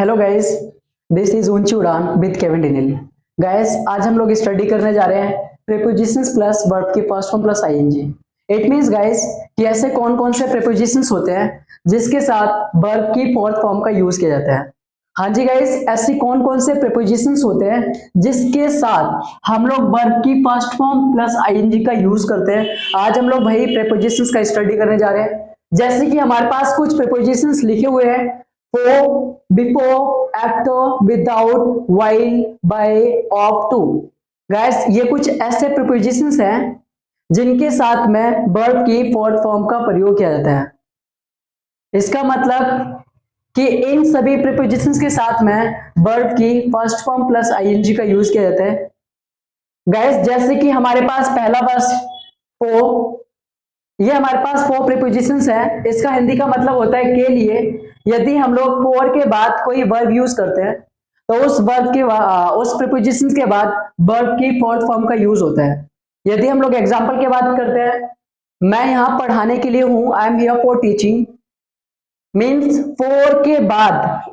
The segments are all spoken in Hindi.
हेलो गाइस, दिस इज ऊंची उड़ान विद केविन डिनिल। गाइस, आज हम लोग स्टडी करने जा रहे हैं प्रीपोजिशंस प्लस वर्ब की first form plus ING. It means guys कि ऐसे कौन कौन से प्रीपोजिशंस होते हैं जिसके साथ वर्ब की फोर्थ फॉर्म का यूज किया जाता है। हाँ जी गाइस, ऐसी कौन कौन से प्रीपोजिशंस होते हैं जिसके साथ हम लोग वर्ब की फर्स्ट फॉर्म प्लस आईएनजी का यूज करते हैं। आज हम लोग वही प्रीपोजिशंस का स्टडी करने जा रहे हैं। जैसे कि हमारे पास कुछ प्रीपोजिशंस लिखे हुए हैं, for, before, after, without, while, by, of, to। Guys, ये कुछ ऐसे प्रीपोजिशंस हैं जिनके साथ में वर्ब की फोर्थ फॉर्म का प्रयोग किया जाता है। इसका मतलब कि इन सभी प्रीपोजिशंस के साथ में वर्ब की फर्स्ट फॉर्म प्लस आईएनजी का यूज किया जाता है। गाइस, जैसे कि हमारे पास पहला वर्स फॉर, ये हमारे पास फोर प्रीपोजिशंस है। इसका हिंदी का मतलब होता है के लिए। यदि हम लोग फॉर के बाद कोई वर्ब यूज करते हैं तो उस वर्ब के उस प्रीपोजिशंस के बाद वर्ब की फोर्थ फॉर्म का यूज होता है। यदि हम लोग एग्जांपल की बात करते हैं, मैं यहाँ पढ़ाने के लिए हूं, I am here for teaching, means for के बाद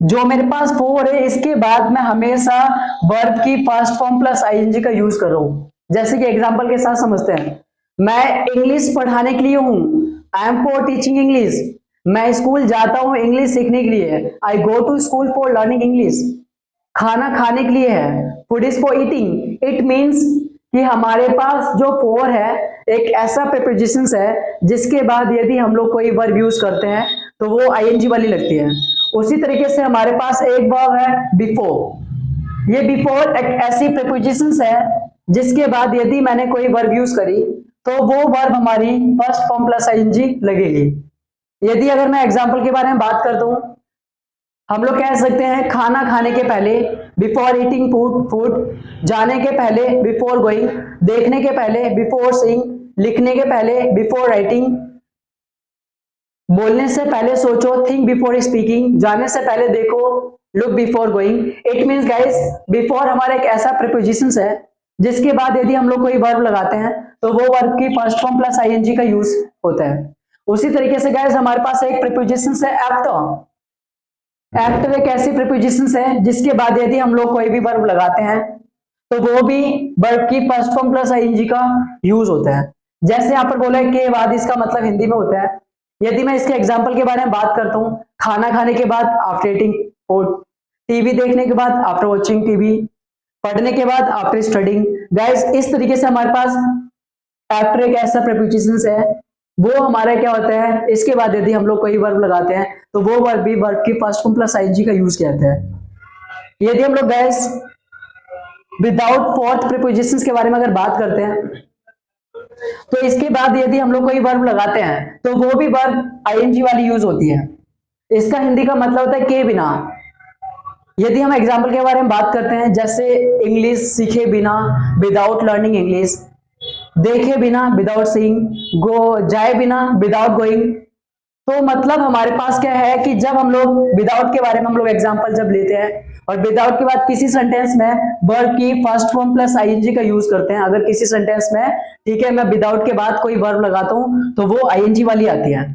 जो मेरे पास फॉर है इसके बाद मैं हमेशा वर्ब की फर्स्ट फॉर्म प्लस आईएनजी का यूज कर रहा हूं। जैसे कि एग्जांपल के साथ समझते हैं, मैं इंग्लिश पढ़ाने के लिए हूं, I am for teaching English. मैं स्कूल जाता हूं इंग्लिश सीखने के लिए, I go to school for learning English. खाना खाने के लिए है, food is for eating. It means कि हमारे पास जो फॉर है एक ऐसा प्रीपोजिशन है जिसके बाद यदि हम लोग कोई वर्ब यूज करते हैं तो वो आईएनजी वाली लगती है। उसी तरीके से हमारे पास एक वर्ब है बिफोर। ये बिफोर एक ऐसी प्रीपोजिशन है जिसके बाद यदि मैंने कोई वर्ब यूज करी तो वो वर्ब हमारी फर्स्ट फॉर्म प्लस आईएनजी लगेगी। यदि अगर मैं एग्जांपल के बारे में बात करता हूं, हम लोग कह सकते हैं खाना खाने के पहले बिफोर ईटिंग फूड, जाने के पहले बिफोर गोइंग, देखने के पहले बिफोर सीइंग, लिखने के पहले बिफोर राइटिंग, बोलने से पहले सोचो थिंक बिफोर स्पीकिंग, जाने से पहले देखो look before going. It means guys, before हमारा एक ऐसा प्रीपोजिशन है जिसके बाद यदि हम लोग कोई वर्ब लगाते हैं तो वो वर्ब की फर्स्ट फॉर्म प्लस आईएनजी का यूज होता है। उसी तरीके से गाइस हमारे पास एक प्रीपोजिशन है आफ्टर। आफ्टर एक ऐसी प्रीपोजिशन है जिसके बाद यदि हम लोग कोई भी वर्ब लगाते हैं तो वो भी वर्ब की फर्स्ट फॉर्म प्लस आईएनजी का यूज होता है। जैसे यहाँ पर बोला है के बाद, इसका मतलब हिंदी में होता है। यदि मैं इसके एग्जाम्पल के बारे में बात करता हूँ, खाना खाने के बाद आफ्टर ईटिंग फूड, टीवी देखने के बाद आफ्टर वॉचिंग टीवी, पढ़ने के बाद आफ्टर स्टडिंग। गाइस, इस तरीके से हमारे पास आफ्टर एक ऐसा प्रीपोजिशन है, वो हमारा क्या होता है, इसके बाद यदि हम लोग कोई वर्ब लगाते हैं तो वो वर्ब भी वर्ब की फर्स्ट फॉर्म प्लस आईएनजी का यूज किया जाता है। यदि हम लोग गाइस विदाउट फोर्थ प्रीपोजिशंस के बारे में अगर बात करते हैं तो इसके बाद यदि हम लोग कोई वर्ब लगाते हैं तो वो भी वर्ब आईएनजी वाली यूज होती है। इसका हिंदी का मतलब होता है के बिना। यदि हम एग्जाम्पल के बारे में बात करते हैं, जैसे इंग्लिश सीखे बिना विदाउट लर्निंग इंग्लिश, देखे बिना विदाउट सीइंग, गो जाए बिना विदाउट गोइंग। तो मतलब हमारे पास क्या है कि जब हम लोग विदाउट के बारे में हम लोग एग्जांपल जब लेते हैं और विदाउट के बाद किसी सेंटेंस में वर्ब की फर्स्ट फॉर्म प्लस आईएनजी का यूज करते हैं। अगर किसी सेंटेंस में, ठीक है, मैं विदाउट के बाद कोई वर्ब लगाता हूं तो वो आईएनजी वाली आती है।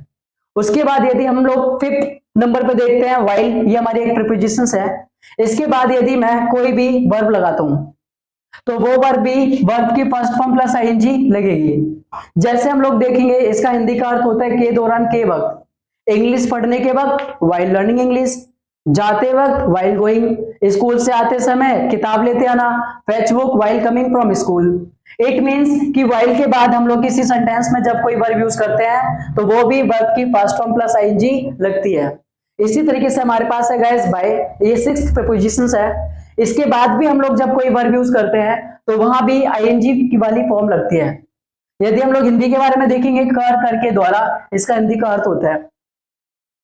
उसके बाद यदि हम लोग फिफ्थ नंबर पे देखते हैं व्हाइल, ये हमारी एक प्रीपोजिशन है। इसके बाद यदि मैं कोई भी वर्ब लगाता हूं तो वो वर्ब भी वर्ब की फर्स्ट फॉर्म प्लस आईएनजी लगेगी। जैसे हम लोग देखेंगे, इसका हिंदी का अर्थ होता है के दौरान, के वक्त, इंग्लिश पढ़ने के वक्त व्हाइल लर्निंग इंग्लिश, जाते वक्त व्हाइल गोइंग, स्कूल से आते समय किताब लेते आना, fetch book while coming from school. It means कि व्हाइल के बाद हम लोग किसी सेंटेंस में जब कोई वर्ब यूज करते हैं तो वो भी वर्ब की फर्स्ट फॉर्म प्लस आईएनजी लगती है। इसी तरीके से हमारे पास है गाइस बाय, ये सिक्स्थ प्रीपोजिशन है। इसके बाद भी हम लोग जब कोई वर्ब यूज करते हैं तो वहां भी आईएनजी की वाली फॉर्म लगती है। यदि हम लोग हिंदी के बारे में देखेंगे, कर, करके, द्वारा, इसका हिंदी का अर्थ होता है।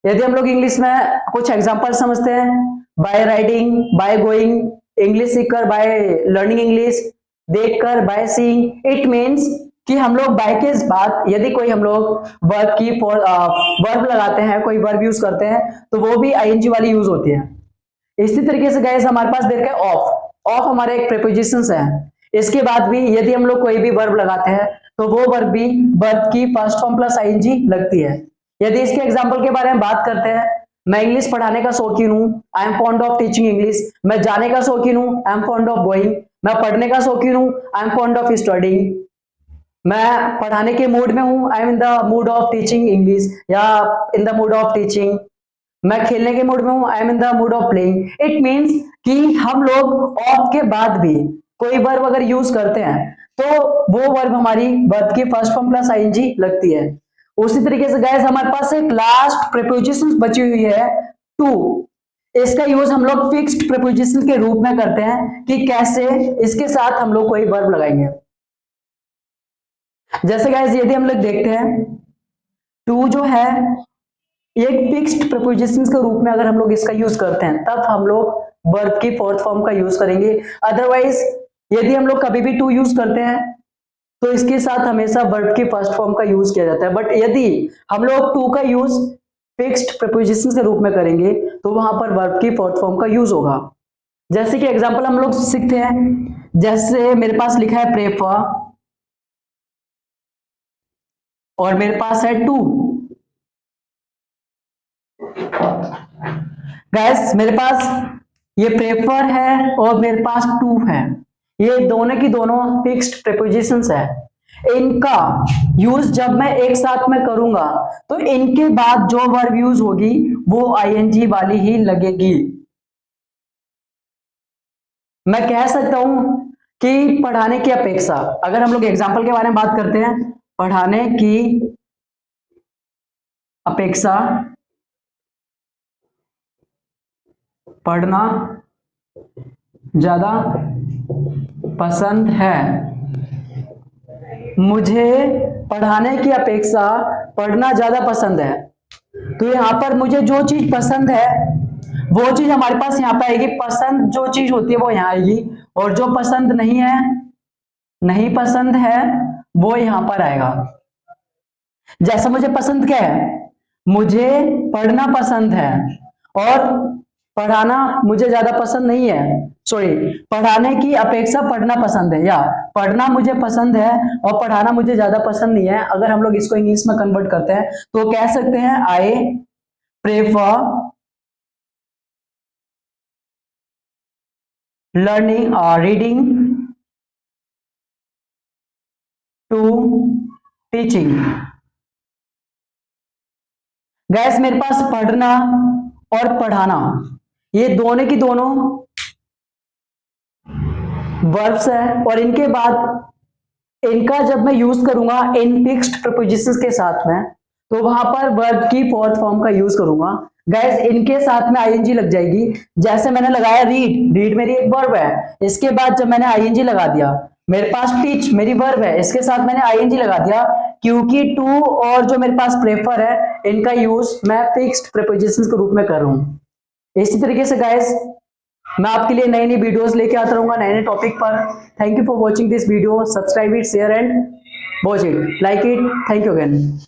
यदि हम लोग इंग्लिश में कुछ एग्जांपल समझते हैं, by riding, by going, English सीखकर, बाय लर्निंग इंग्लिश, देखकर, बाय सीइंग। इट मींस कि हम लोग बाय के बाद यदि कोई हम लोग वर्ब की वर्ब लगाते हैं, कोई वर्ब यूज करते हैं तो वो भी आईएनजी वाली यूज होती है। इसी तरीके से गाइस हमारे पास देखा है ऑफ। ऑफ हमारे एक प्रीपोजिशन है। इसके बाद भी यदि हम लोग कोई भी वर्ब लगाते हैं तो वो वर्ब भी वर्ब की फर्स्ट फॉर्म प्लस आईएनजी लगती है। यदि इसके एग्जांपल के बारे में बात करते हैं, मैं इंग्लिश पढ़ाने का शौकीन हूँ, I am fond of teaching English. मैं जाने का शौकीन हूँ, I am fond of going. मैं पढ़ने का शौकीन हूँ, I am fond of studying. मैं पढ़ाने के मूड में हूँ, I am in the mood of teaching English या in the mood of teaching. मैं खेलने के मूड में हूँ, I am in the mood of playing. It means कि हम लोग ऑफ के बाद भी कोई वर्ब अगर यूज करते हैं तो वो वर्ब हमारी वर्ब की फर्स्ट फॉर्म प्लस आईएनजी लगती है। उसी तरीके से गाइस हमारे पास एक लास्ट प्रीपोजिशन बची हुई है टू। इसका यूज हम लोग फिक्स्ड प्रीपोजिशन के रूप में करते हैं कि कैसे इसके साथ हम लोग कोई वर्ब लगाएंगे। जैसे गाइस यदि हम लोग देखते हैं टू जो है एक फिक्स्ड प्रीपोजिशन के रूप में अगर हम लोग इसका यूज करते हैं तब हम लोग वर्ब की फोर्थ फॉर्म का यूज करेंगे। अदरवाइज यदि हम लोग कभी भी टू यूज करते हैं तो इसके साथ हमेशा वर्ब की फर्स्ट फॉर्म का यूज किया जाता है। बट यदि हम लोग टू का यूज फिक्स्ड प्रीपोजिशन के रूप में करेंगे तो वहां पर वर्ब की फोर्थ फॉर्म का यूज होगा। जैसे कि एग्जांपल हम लोग सीखते हैं, जैसे मेरे पास लिखा है प्रेफर और मेरे पास है टू। गैस मेरे पास ये प्रेफर है और मेरे पास टू है, ये दोनों की दोनों फिक्स्ड प्रीपोजिशंस है। इनका यूज जब मैं एक साथ में करूंगा तो इनके बाद जो वर्ब यूज होगी वो आईएनजी वाली ही लगेगी। मैं कह सकता हूं कि पढ़ाने की अपेक्षा, अगर हम लोग एग्जाम्पल के बारे में बात करते हैं, पढ़ाने की अपेक्षा पढ़ना ज्यादा पसंद है। मुझे पढ़ाने की अपेक्षा पढ़ना ज्यादा पसंद है। तो यहां पर मुझे जो चीज पसंद है वो चीज हमारे पास यहां पे आएगी। पसंद जो चीज होती है वो यहां आएगी और जो पसंद नहीं है, नहीं पसंद है, वो यहां पर आएगा। जैसा मुझे पसंद क्या है, मुझे पढ़ना पसंद है और पढ़ाना मुझे ज्यादा पसंद नहीं है। सॉरी, पढ़ाने की अपेक्षा पढ़ना पसंद है, या पढ़ना मुझे पसंद है और पढ़ाना मुझे ज्यादा पसंद नहीं है। अगर हम लोग इसको इंग्लिश में कन्वर्ट करते हैं तो कह सकते हैं I prefer learning reading to teaching. Guys मेरे पास पढ़ना और पढ़ाना ये दोनों की दोनों वर्ब्स है और इनके बाद इनका जब मैं यूज करूंगा इन फिक्स्ड प्रीपोजिशंस के साथ में तो वहां पर वर्ब की फोर्थ फॉर्म का यूज करूंगा। गैस इनके साथ में आईएनजी लग जाएगी। जैसे मैंने लगाया रीड, रीड मेरी एक वर्ब है, इसके बाद जब मैंने आईएनजी लगा दिया, मेरे पास टीच मेरी वर्ब है, इसके साथ मैंने आईएनजी लगा दिया, क्योंकि टू और जो मेरे पास प्रेफर है इनका यूज मैं फिक्स्ड प्रीपोजिशंस के रूप में कर रहा हूं। इसी तरीके से गाइस मैं आपके लिए नई नई वीडियोस लेके आता रहूंगा नए नए टॉपिक पर। Thank you for watching this video, subscribe it, share and watch it, like it. Thank you again.